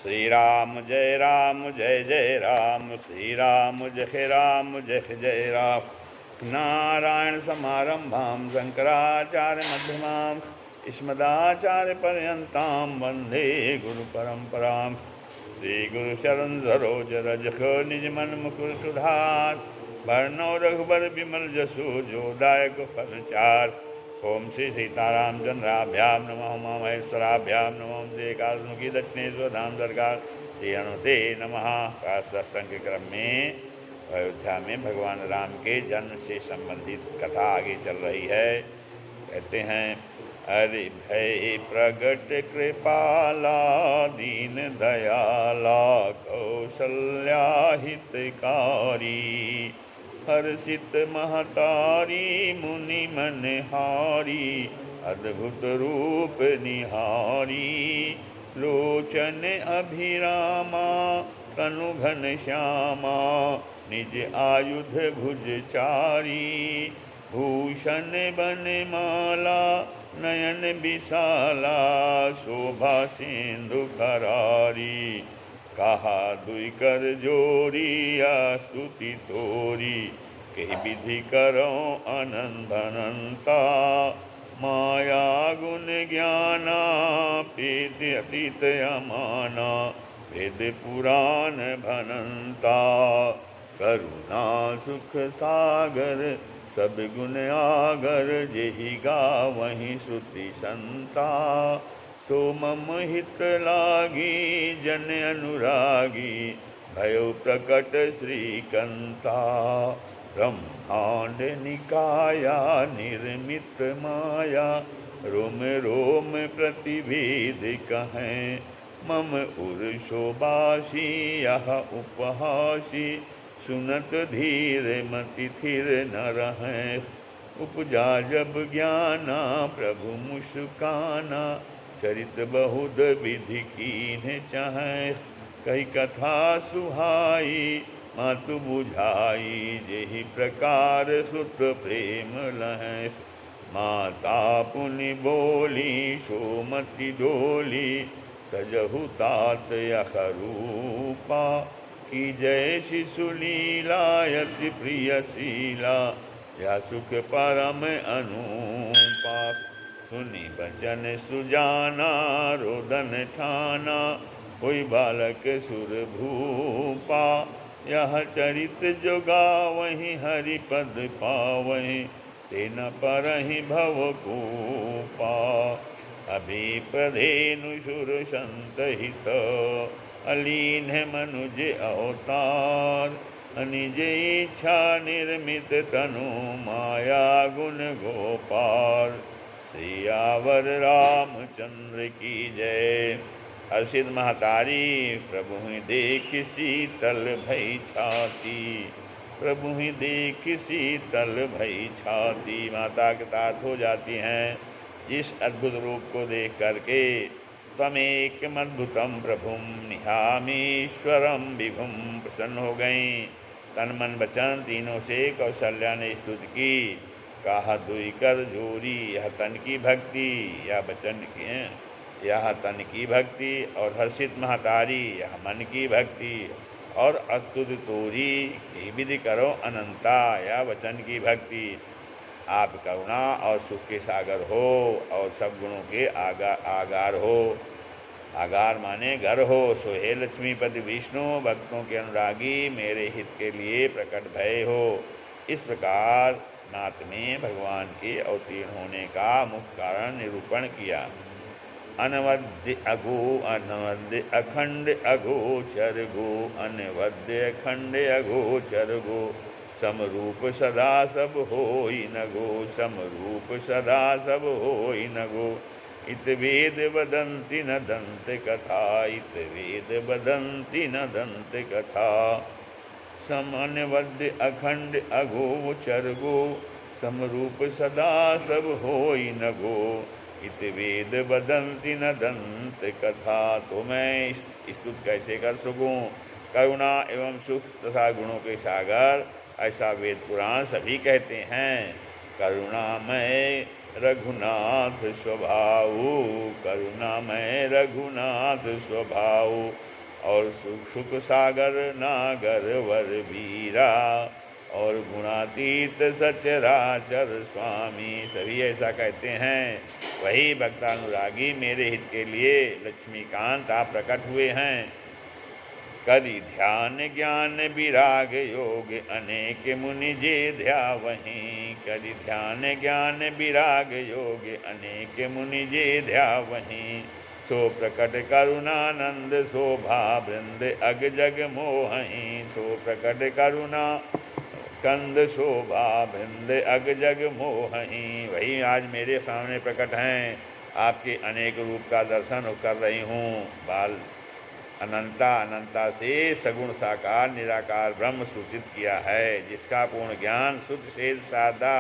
जय राम, श्री राम जय जय राम। नारायण समारंभां शंकराचार्य मध्यमां अस्मदाचार्य पर्यन्तां वन्दे गुरु परंपरां। श्री गुरु चरण सरोज रज निज मन मुकुर सुधार। वर्णो रघुबर विमल जसु जो दायक फल चार। ओम श्री सीताराम चंद्राभ्याम नमः उमा महेश्वराभ्याम नमः देकामुखी दक्षिणेश्वर धाम सरकार श्री अनुते नमः। का सत्संग के क्रम में अयोध्या में भगवान राम के जन्म से संबंधित कथा आगे चल रही है। कहते हैं, अरे भय प्रगट कृपाला दीन दयाला कौशल्या हितकारी। हर्षित महतारी मुनि मनहारी अद्भुत रूप निहारी। लोचन अभिरामा तनु घन श्यामा निज आयुध भुज चारी। भूषण बन माला नयन विशाला शोभा सिंधु करारी। कहा दुई कर जोरिया स्तुति तोरी के विधि करो अनंत अनंता। माया गुण ज्ञाना पेद अतीत अमाना वेद पुराण भनंता। करुणा सुख सागर सब गुण आगर जेहि गावहि श्रुति संता। सो मम हित लागी जन अनुरागी भयो प्रकट श्रीकंता। ब्रह्मांड निकाया निर्मित माया रोम रोम प्रतिभेद कहें। मम उर शोभासी यह उपहासी सुनत धीर मति थिर न रहें। उपजा जब ज्ञाना प्रभु मुस्काना चरित बहुत विधि कीन्ह चाहें। कई कथा सुहाई मातु बुझाई जेहि प्रकार सुत प्रेम लहें। माता पुनि बोली सोमति डोली तजहु तात यख रूपा। की जय शिशु लीला यति प्रिय शीला या सुख परम अनुपा। सुनि बचन सुजाना रोदन ठाना कोई बालक सुर भूपा। यह चरित जो गावहि हरि पद पावहि तेन परहि भव कूपा। अभी प्रधेनु सुर संत हित अलीन मनुज अवतार। निज इच्छा निर्मित तनु माया गुण गोपाल। सियावर रामचंद्र की जय। हर्षित महतारी प्रभु ही देख शीतल भई छाती। प्रभु ही देख शीतल भई छाती। माता के तात हो जाती हैं जिस अद्भुत रूप को देख करके। त्वमेकम अद्भुतम प्रभुम निहामीश्वरम विभुम। प्रसन्न हो गईं। तन मन वचन तीनों से कौशल्या ने स्तुति की। कहा दुई कर जोरी यह तन की भक्ति या वचन की यह तन की भक्ति और हर्षित महतारी यह मन की भक्ति और अस्तुत तोरी की विधि करो अनंता या वचन की भक्ति। आप करुणा और सुख के सागर हो और सब गुणों के आगार हो। आगार माने घर हो। सोहे लक्ष्मीपति विष्णु भक्तों के अनुरागी मेरे हित के लिए प्रकट भय हो। इस प्रकार नाथ में भगवान के अवतीर्ण होने का मुख्य कारण निरूपण किया। अनवद्य अगो अनवद्य अखंड अगोचर गो अनवद्य अखंड अगोचर गो। समरूप सदा सब होई न गो समरूप सदा सब होई न गो। इत वेद वदन्ति न दंत कथा इत वेद वदन्ति न दंत कथा। समन्वद्य अखंड अगोचर गो समरूप सदा सब होई न गो। इत वेद वदन्ति न दंत कथा। तो मैं स्तुत कैसे कर सकूं। करुणा एवं सुख तथा गुणों के सागर ऐसा वेद पुराण सभी कहते हैं। करुणामय रघुनाथ स्वभाव करुणामय रघुनाथ स्वभाव। और सुख सागर नागर वर वीरा, और गुणातीत सचराचर स्वामी। सभी ऐसा कहते हैं। वही भक्तानुरागी मेरे हित के लिए लक्ष्मीकांत आप प्रकट हुए हैं। करि ध्यान ज्ञान विराग योग अनेक मुनि जे ध्यावहीं। करि ध्यान ज्ञान विराग योग अनेक मुनि जे ध्यावहीं। सो प्रकट करुणानंद शोभा वृंद अग जग मोहहीं। सो प्रकट करुणा कंद शोभा वृंद अग जग मोहहीं। वही आज मेरे सामने प्रकट हैं। आपके अनेक रूप का दर्शन कर रही हूँ। बाल अनंता से सगुण साकार निराकार ब्रह्म सूचित किया है, जिसका पूर्ण ज्ञान शुद्ध से सादा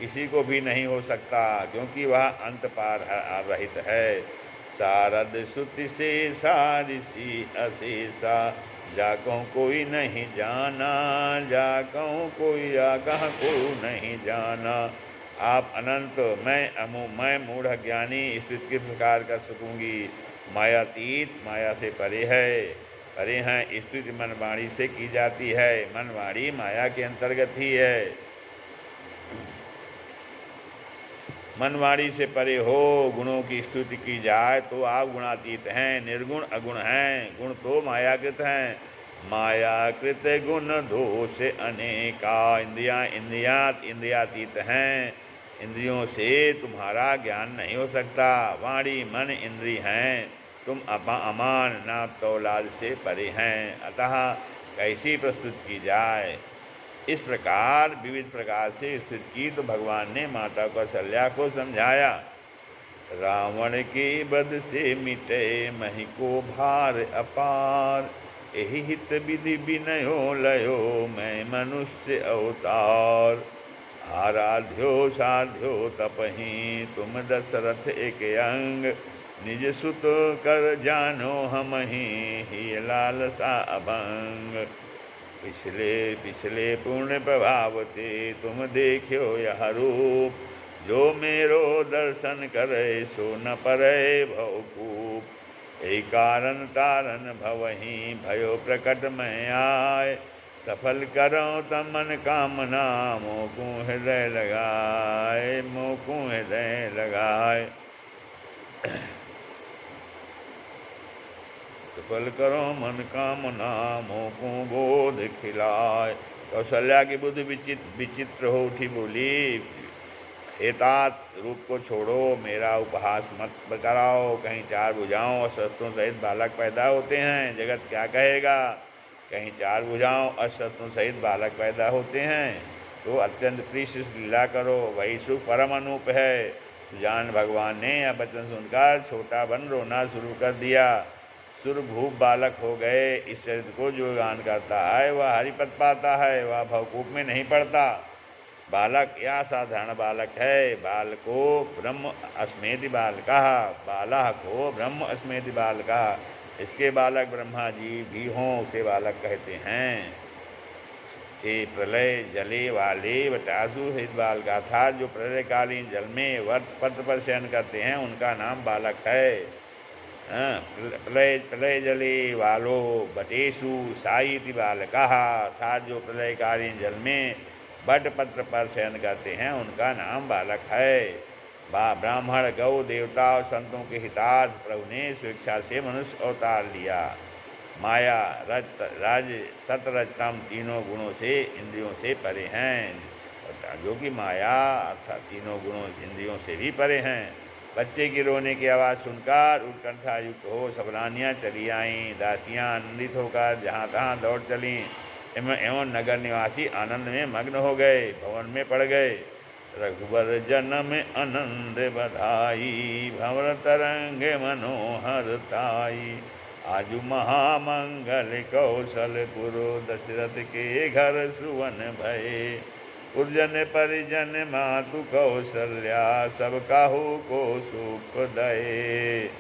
किसी को भी नहीं हो सकता, क्योंकि वह अंत पार रहित है। शारद श्रुति से सारिषि अशेषा, जाकहूँ कोई नहीं जाना। जाकहूँ कोई आगाह को नहीं जाना। आप अनंत, मैं मूढ़ ज्ञानी स्तुति किस प्रकार कर सकूँगी। मायातीत, माया से परे हैं। स्तुति मन वाणी से की जाती है। मन वाणी माया के अंतर्गत ही है। मन वाणी से परे हो, गुणों की स्तुति की जाए तो आप गुणातीत हैं, निर्गुण अगुण हैं। गुण तो मायाकृत हैं। मायाकृत गुण दोष अनेका। इंद्रियातीत हैं। इंद्रियों से तुम्हारा ज्ञान नहीं हो सकता। वाणी मन इंद्री हैं। तुम अमान नाप तौलाद से परे हैं। अतः कैसी प्रस्तुत की जाए। इस प्रकार विविध प्रकार से स्थित की तो भगवान ने माता कौशल्या को समझाया। रावण के वध से मिटे महि को भार अपार। एहि हित विधि विनयो लयो मैं मनुष्य अवतार। आराध्यो साध्यो तपहि तुम दशरथ एक अंग। निज सुत कर जानो हमहि ही लालसा अभंग। पिछले पूर्ण प्रभाव ते तुम देखो यह रूप। जो मेरो दर्शन करे सो न परे भवकूप। एक कारण तारण भवहि भयो प्रकट मैं आय। सफल करो तमन कामना मोकू हृदय लगाए। सफल करो मन कामना मोकू बोध खिलाए। कौशल्या की बुद्धि विचित्र हो उठी, बोली, हेतात रूप को छोड़ो, मेरा उपहास मत कराओ। कहीं चार भुजाओं और शस्त्रों सहित बालक पैदा होते हैं, जगत क्या कहेगा। कहीं चार भुजाओं और शस्त्रों सहित बालक पैदा होते हैं, तो अत्यंत प्रिय लीला करो, वही सुख परम अनूप है। सुजान भगवान ने यह वचन सुनकर छोटा बन रोना शुरू कर दिया। सुरभूप बालक हो गए। इस चरित्र को जो गान करता है वह हरिपद पाता है, वह भवकूप में नहीं पड़ता। बालक या साधारण बालक है। बाल को ब्रह्म अस्मेति बाल कहा। बालह को ब्रह्म अस्मेति बाल कहा। इसके बालक ब्रह्मा जी भी हों उसे बालक कहते हैं। ये प्रलय जले वाले वटासु हित बाल का था, जो प्रलयकालीन जल में वर्त पत्र पर शयन करते हैं, उनका नाम बालक है। प्रलय जले वालो बटेशु साइति बाल कहा था, जो प्रलयकालीन जल में बट पत्र पर शयन करते हैं, उनका नाम बालक है। ब्राह्मण गौ देवता और संतों के हितार्थ प्रभु ने स्वेच्छा से मनुष्य अवतार लिया। माया राज सतरजतम तीनों गुणों से इंद्रियों से परे हैं, जो कि माया अर्थात तीनों गुणों इंद्रियों से भी परे हैं। बच्चे की रोने की आवाज़ सुनकर उत्कंठा युक्त हो सब रानियाँ चली आईं। दासियाँ आनंदित होकर जहाँ तहाँ दौड़ चलीं। एवं नगर निवासी आनंद में मग्न हो गए, भवन में पड़ गए। रघुबर जन्म आनंद बधाई, भंवर तरंग मनोहर ताई। आजु महामंगल कौशलपुर, दशरथ के घर सुवन भये। उर्जन परिजन मातु कौशल्या, सब काहू को सुख दये।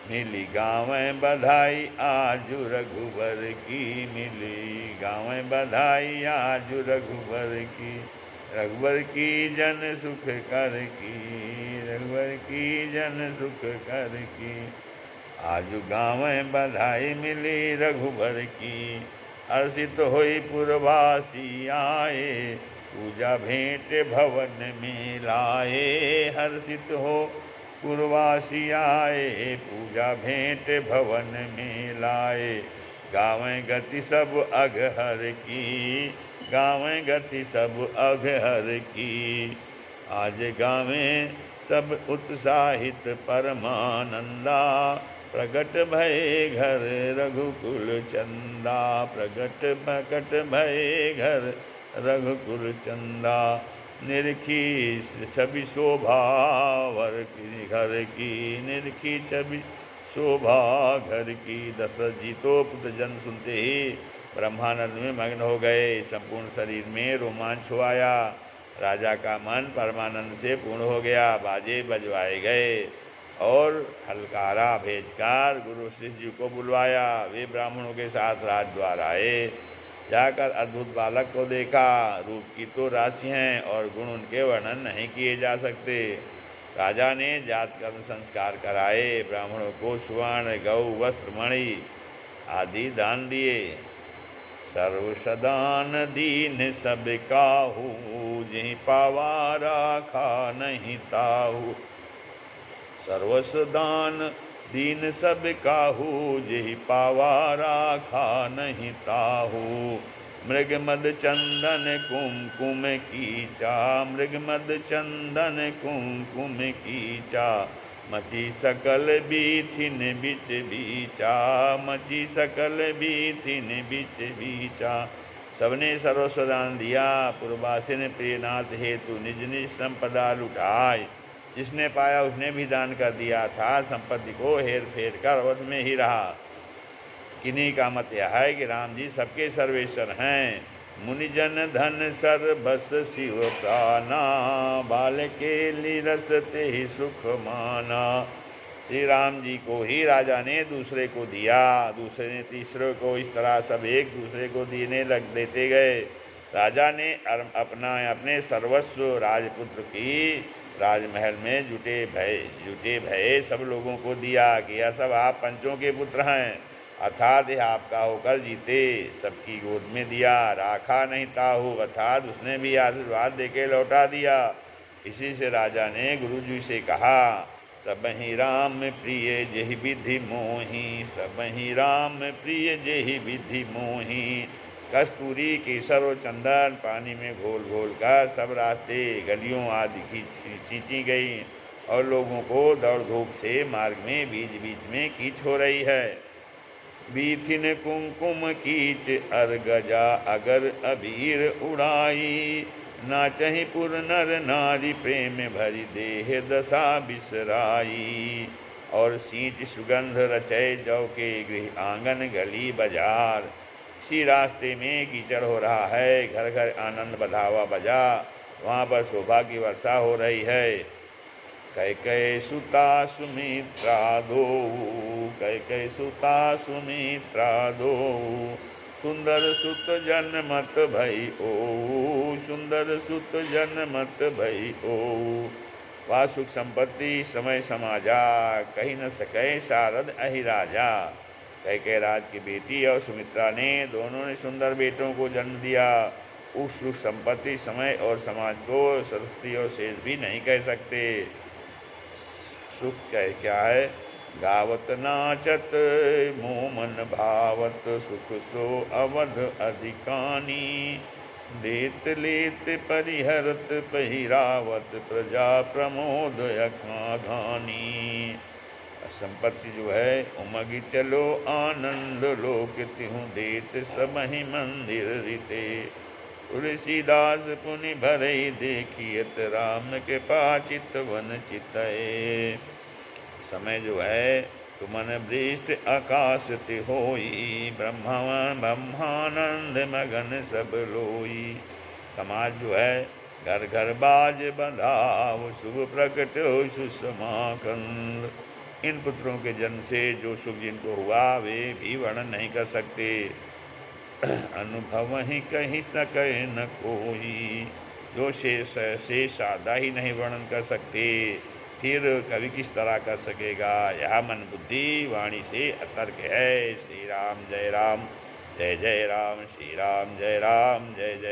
मिली गाँवें बधाई आजु रघुबर की, मिली गाँवें बधाई आजु रघुबर की। रघुबर की जन सुख कर की, रघुबर की जन सुख कर की। आजु गाँव बधाई मिली रघुबर की, हर्षित होई पुरवासी आए, पूजा भेंट भवन में लाए। हर्षित हो पुरवासी आए, पूजा भेंट भवन में लाए। गावें गति सब अघहर की, गावें गति सब अघहर की। आज गावें सब उत्साहित परमानंदा, प्रगट भये घर रघुकुल चंदा। प्रगट भये घर रघुकुल चंदा। निरखी छवि शोभा वर की घर की, निरखी छवि शोभा घर की। दशरथ जी तो पुत्र जन सुनते ही ब्रह्मानंद में मग्न हो गए। संपूर्ण शरीर में रोमांच हो आया। राजा का मन परमानंद से पूर्ण हो गया। बाजे बजवाए गए और हलकारा भेजकर गुरु शिष्य जी को बुलवाया। वे ब्राह्मणों के साथ राजद्वार आए। जाकर अद्भुत बालक को देखा। रूप की तो राशि हैं और गुण उनके वर्णन नहीं किए जा सकते। राजा ने जात कर्म संस्कार कराए। ब्राह्मणों को सुवर्ण गौ वस्त्र मणि आदि दान दिए। सर्व सदान दीन सब काहू, जिहि पावा राखा नहीं ताहू। सर्वसदान दीन सब काहू, जिहि पावा राखा नहीं ताहू। मृग मद चंदन कुमकुम कीचा, मृग मद चंदन कुमकुम कीचा। मची सकल बीथिन बिच बीचा, मची सकल बीथिन बिच बीचा। सबने सर्वस्वदान दिया। पूर्ववासी ने प्रियनाथ हेतु निज निज संपदा लुटाई। जिसने पाया उसने भी दान कर दिया था। संपत्ति को हेर फेर कर अवध में ही रहा। किन्हीं का मत यह है कि राम जी सबके सर्वेश्वर हैं। मुनिजन धन सर्वस शिव प्राणा, बाल के लीरस ते ही सुख माना। श्री राम जी को ही राजा ने दूसरे को दिया। दूसरे ने तीसरे को। इस तरह सब एक दूसरे को देते गए। राजा ने अपने सर्वस्व राजपुत्र की राजमहल में जुटे भये सब लोगों को दिया कि यह सब आप पंचों के पुत्र हैं, अर्थात यह आपका होकर जीते। सबकी गोद में दिया। राखा नहीं ताहू, अर्थात उसने भी आशीर्वाद देके लौटा दिया। इसी से राजा ने गुरु जी से कहा, सबहि राम प्रिय जेहि विधि मोहि, सबहि राम प्रिय जेहि विधि मोहि। कस्तूरी केसर और चंदन पानी में घोल घोल कर सब रास्ते गलियों आदि खींची गई और लोगों को दौड़ धूप से मार्ग में बीच बीच में कीच हो रही है। बीथिन कुमकुम कीच अर्गजा अगर अबीर उड़ाई। नाचहि पुर नर नारी प्रेम भरी देह दशा बिसराई। और सींच सुगंध रचय जौ के गृह आंगन गली बाजार। इसी रास्ते में कीचड़ हो रहा है। घर घर आनंद बधावा बजा। वहाँ पर शोभा की वर्षा हो रही है। कैकय सुता सुमित्रा दो, कैकय सुता सुमित्रा दो। सुंदर सुत जनमत भई ओ, सुंदर सुत जनमत भई ओ। वह सुख संपत्ति समय समाजा, कही न सके शारद अहि राजा। कैकेय राज की बेटी और सुमित्रा ने दोनों ने सुंदर बेटों को जन्म दिया। उस सुख संपत्ति समय और समाज को सरस्वती और शेष भी नहीं कह सकते। सुख क्या है? गावत नाचत मोमन भावत, सुख सो अवध अधिकानी। देत लेत परिहरत पहिरावत, प्रजा प्रमोद अखाघानी। संपत्ति जो है उमगी चलो आनंद लोक तिहु देत सबहि मंदिर रिते। तुलसीदास पुनि भरई देखियत, राम के पाचित वन चितय। समय जो है तुमन दृष्ट आकाश ते होई, ब्रह्मानंद मगन सब लोई। समाज जो है घर घर बाज बंधाव, शुभ प्रकट सुषमाकंद। इन पुत्रों के जन्म से जो सुख जिनको हुआ वे भी वर्णन नहीं कर सकते। अनुभव ही कहीं सके न कोई, जो शेष सादा ही नहीं वर्णन कर सकते। फिर कवि किस तरह कर सकेगा। यह मन बुद्धि वाणी से अतर्क है। श्री राम जय राम, जय जय राम, श्री राम जय राम, जय जय।